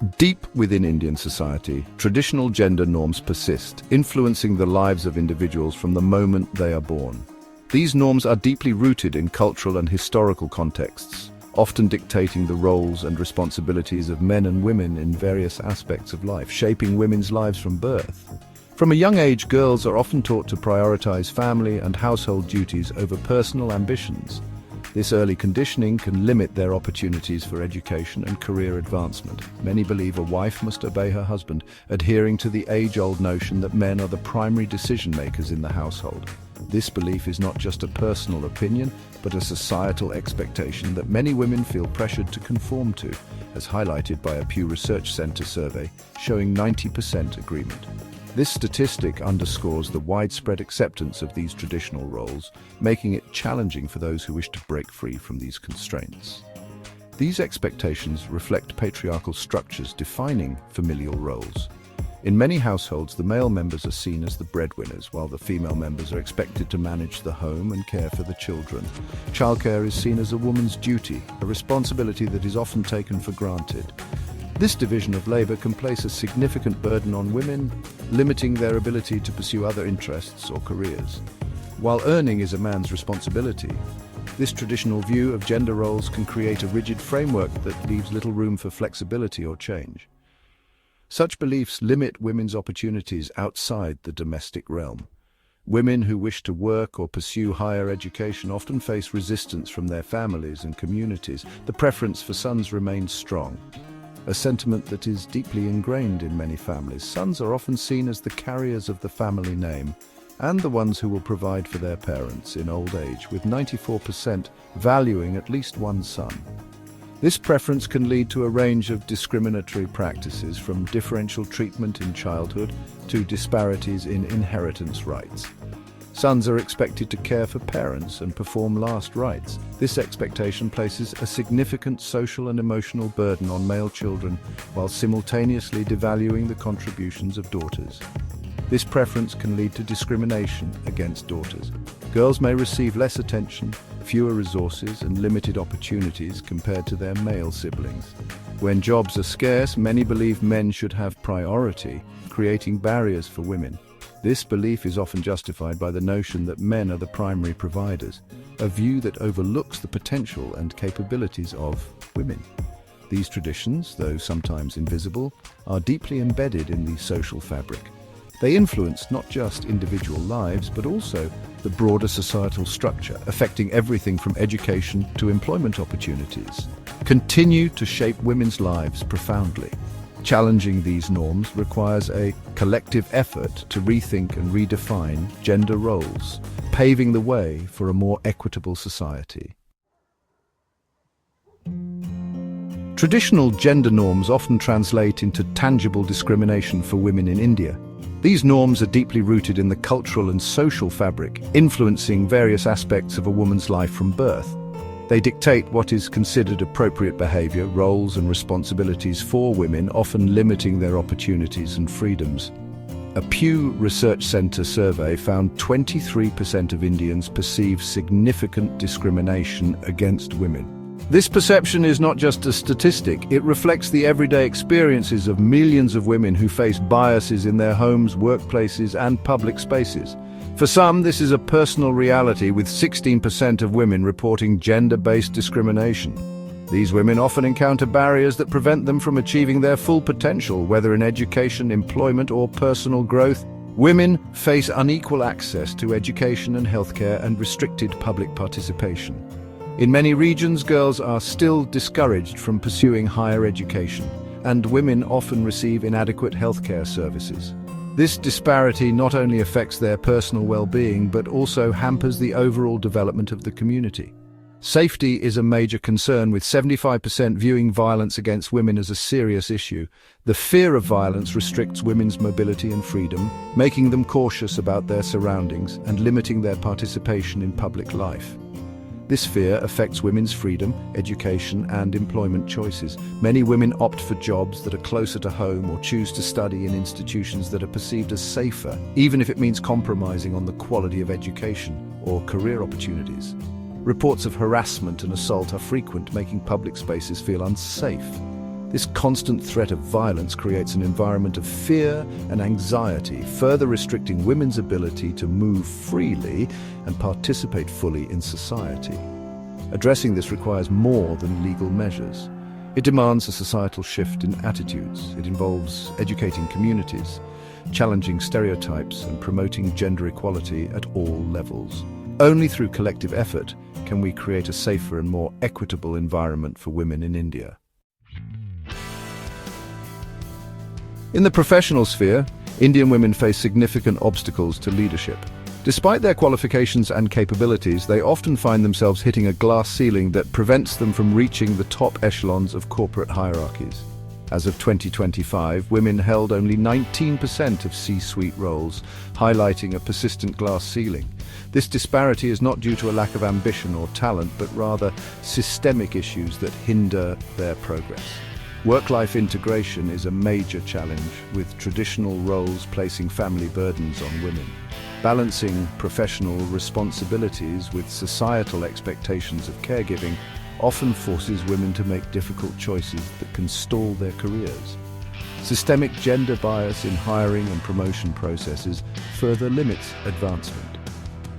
Deep within Indian society, traditional gender norms persist, influencing the lives of individuals from the moment they are born. These norms are deeply rooted in cultural and historical contexts, often dictating the roles and responsibilities of men and women in various aspects of life, shaping women's lives from birth. From a young age, girls are often taught to prioritize family and household duties over personal ambitions. This early conditioning can limit their opportunities for education and career advancement. Many believe a wife must obey her husband, adhering to the age-old notion that men are the primary decision-makers in the household. This belief is not just a personal opinion, but a societal expectation that many women feel pressured to conform to, as highlighted by a Pew Research Center survey showing 90% agreement. This statistic underscores the widespread acceptance of these traditional roles, making it challenging for those who wish to break free from these constraints. These expectations reflect patriarchal structures defining familial roles. In many households, the male members are seen as the breadwinners, while the female members are expected to manage the home and care for the children. Childcare is seen as a woman's duty, a responsibility that is often taken for granted. This division of labor can place a significant burden on women, limiting their ability to pursue other interests or careers. While earning is a man's responsibility, this traditional view of gender roles can create a rigid framework that leaves little room for flexibility or change. Such beliefs limit women's opportunities outside the domestic realm. Women who wish to work or pursue higher education often face resistance from their families and communities. The preference for sons remains strong, a sentiment that is deeply ingrained in many families. Sons are often seen as the carriers of the family name and the ones who will provide for their parents in old age, with 94% valuing at least one son. This preference can lead to a range of discriminatory practices, from differential treatment in childhood to disparities in inheritance rights. Sons are expected to care for parents and perform last rites. This expectation places a significant social and emotional burden on male children while simultaneously devaluing the contributions of daughters. This preference can lead to discrimination against daughters. Girls may receive less attention, fewer resources, and limited opportunities compared to their male siblings. When jobs are scarce, many believe men should have priority, creating barriers for women. This belief is often justified by the notion that men are the primary providers, a view that overlooks the potential and capabilities of women. These traditions, though sometimes invisible, are deeply embedded in the social fabric. They influence not just individual lives, but also the broader societal structure, affecting everything from education to employment opportunities, continue to shape women's lives profoundly. Challenging these norms requires a collective effort to rethink and redefine gender roles, paving the way for a more equitable society. Traditional gender norms often translate into tangible discrimination for women in India. These norms are deeply rooted in the cultural and social fabric, influencing various aspects of a woman's life from birth. They dictate what is considered appropriate behavior, roles and responsibilities for women, often limiting their opportunities and freedoms. A Pew Research Center survey found 23% of Indians perceive significant discrimination against women. This perception is not just a statistic, it reflects the everyday experiences of millions of women who face biases in their homes, workplaces, and public spaces. For some, this is a personal reality, with 16% of women reporting gender-based discrimination. These women often encounter barriers that prevent them from achieving their full potential, whether in education, employment, or personal growth. Women face unequal access to education and healthcare and restricted public participation. In many regions, girls are still discouraged from pursuing higher education, and women often receive inadequate healthcare services. This disparity not only affects their personal well-being, but also hampers the overall development of the community. Safety is a major concern, with 75% viewing violence against women as a serious issue. The fear of violence restricts women's mobility and freedom, making them cautious about their surroundings and limiting their participation in public life. This fear affects women's freedom, education, and employment choices. Many women opt for jobs that are closer to home or choose to study in institutions that are perceived as safer, even if it means compromising on the quality of education or career opportunities. Reports of harassment and assault are frequent, making public spaces feel unsafe. This constant threat of violence creates an environment of fear and anxiety, further restricting women's ability to move freely and participate fully in society. Addressing this requires more than legal measures. It demands a societal shift in attitudes. It involves educating communities, challenging stereotypes, and promoting gender equality at all levels. Only through collective effort can we create a safer and more equitable environment for women in India. In the professional sphere, Indian women face significant obstacles to leadership. Despite their qualifications and capabilities, they often find themselves hitting a glass ceiling that prevents them from reaching the top echelons of corporate hierarchies. As of 2025, women held only 19% of C-suite roles, highlighting a persistent glass ceiling. This disparity is not due to a lack of ambition or talent, but rather systemic issues that hinder their progress. Work-life integration is a major challenge, with traditional roles placing family burdens on women. Balancing professional responsibilities with societal expectations of caregiving often forces women to make difficult choices that can stall their careers. Systemic gender bias in hiring and promotion processes further limits advancement.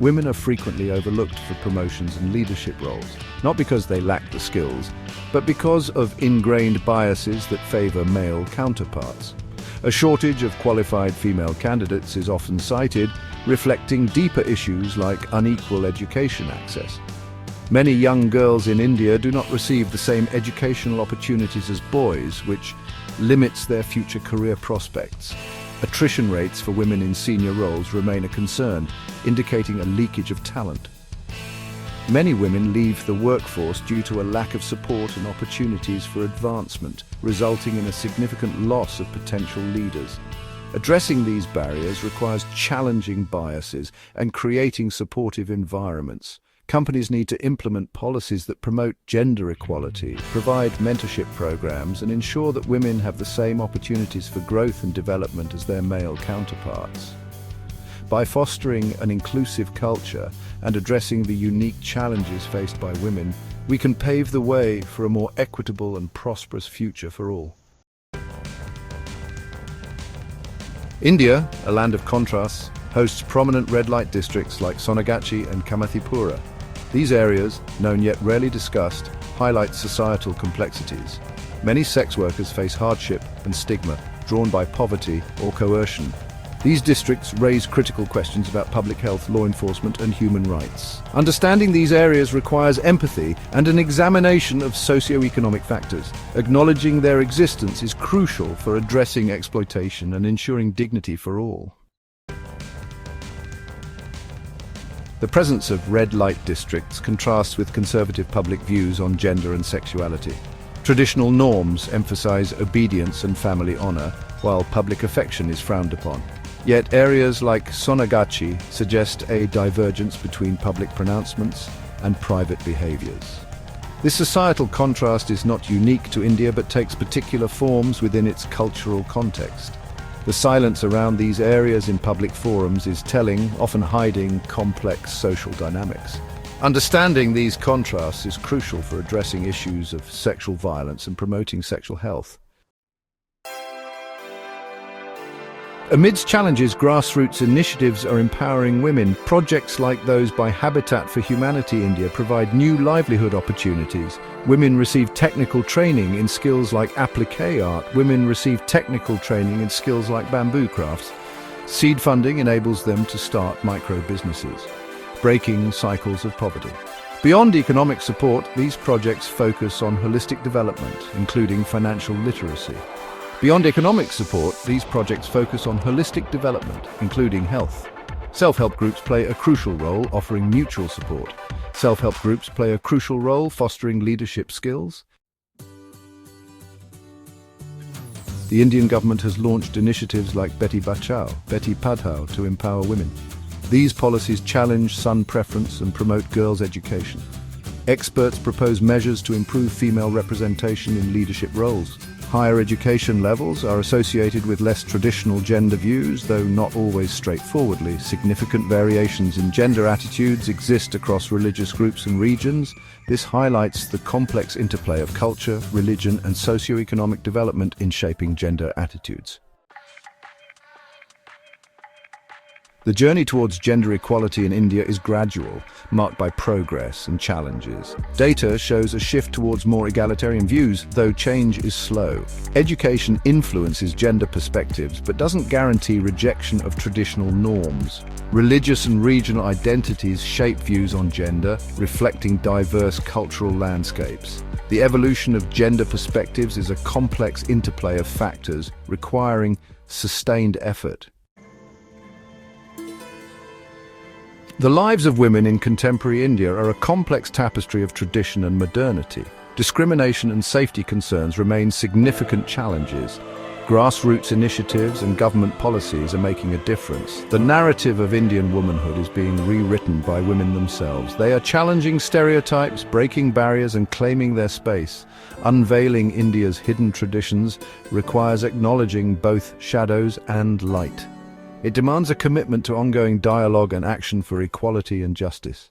Women are frequently overlooked for promotions and leadership roles, not because they lack the skills, but because of ingrained biases that favor male counterparts. A shortage of qualified female candidates is often cited, reflecting deeper issues like unequal education access. Many young girls in India do not receive the same educational opportunities as boys, which limits their future career prospects. Attrition rates for women in senior roles remain a concern, indicating a leakage of talent. Many women leave the workforce due to a lack of support and opportunities for advancement, resulting in a significant loss of potential leaders. Addressing these barriers requires challenging biases and creating supportive environments. Companies need to implement policies that promote gender equality, provide mentorship programs, and ensure that women have the same opportunities for growth and development as their male counterparts. By fostering an inclusive culture and addressing the unique challenges faced by women, we can pave the way for a more equitable and prosperous future for all. India, a land of contrasts, hosts prominent red light districts like Sonagachi and Kamathipura. These areas, known yet rarely discussed, highlight societal complexities. Many sex workers face hardship and stigma, drawn by poverty or coercion. These districts raise critical questions about public health, law enforcement, and human rights. Understanding these areas requires empathy and an examination of socio-economic factors. Acknowledging their existence is crucial for addressing exploitation and ensuring dignity for all. The presence of red light districts contrasts with conservative public views on gender and sexuality. Traditional norms emphasize obedience and family honor, while public affection is frowned upon. Yet areas like Sonagachi suggest a divergence between public pronouncements and private behaviors. This societal contrast is not unique to India but takes particular forms within its cultural context. The silence around these areas in public forums is telling, often hiding complex social dynamics. Understanding these contrasts is crucial for addressing issues of sexual violence and promoting sexual health. Amidst challenges, grassroots initiatives are empowering women. Projects like those by Habitat for Humanity India provide new livelihood opportunities. Women receive technical training in skills like applique art. Women receive technical training in skills like bamboo crafts. Seed funding enables them to start micro-businesses, breaking cycles of poverty. Beyond economic support, these projects focus on holistic development, including financial literacy. Beyond economic support, these projects focus on holistic development, including health. Self-help groups play a crucial role offering mutual support. Self-help groups play a crucial role fostering leadership skills. The Indian government has launched initiatives like Beti Bachao, Beti Padhao to empower women. These policies challenge son preference and promote girls' education. Experts propose measures to improve female representation in leadership roles, Higher education levels are associated with less traditional gender views, though not always straightforwardly. Significant variations in gender attitudes exist across religious groups and regions. This highlights the complex interplay of culture, religion, and socio-economic development in shaping gender attitudes. The journey towards gender equality in India is gradual, marked by progress and challenges. Data shows a shift towards more egalitarian views, though change is slow. Education influences gender perspectives, but doesn't guarantee rejection of traditional norms. Religious and regional identities shape views on gender, reflecting diverse cultural landscapes. The evolution of gender perspectives is a complex interplay of factors, requiring sustained effort. The lives of women in contemporary India are a complex tapestry of tradition and modernity. Discrimination and safety concerns remain significant challenges. Grassroots initiatives and government policies are making a difference. The narrative of Indian womanhood is being rewritten by women themselves. They are challenging stereotypes, breaking barriers, and claiming their space. Unveiling India's hidden traditions requires acknowledging both shadows and light. It demands a commitment to ongoing dialogue and action for equality and justice.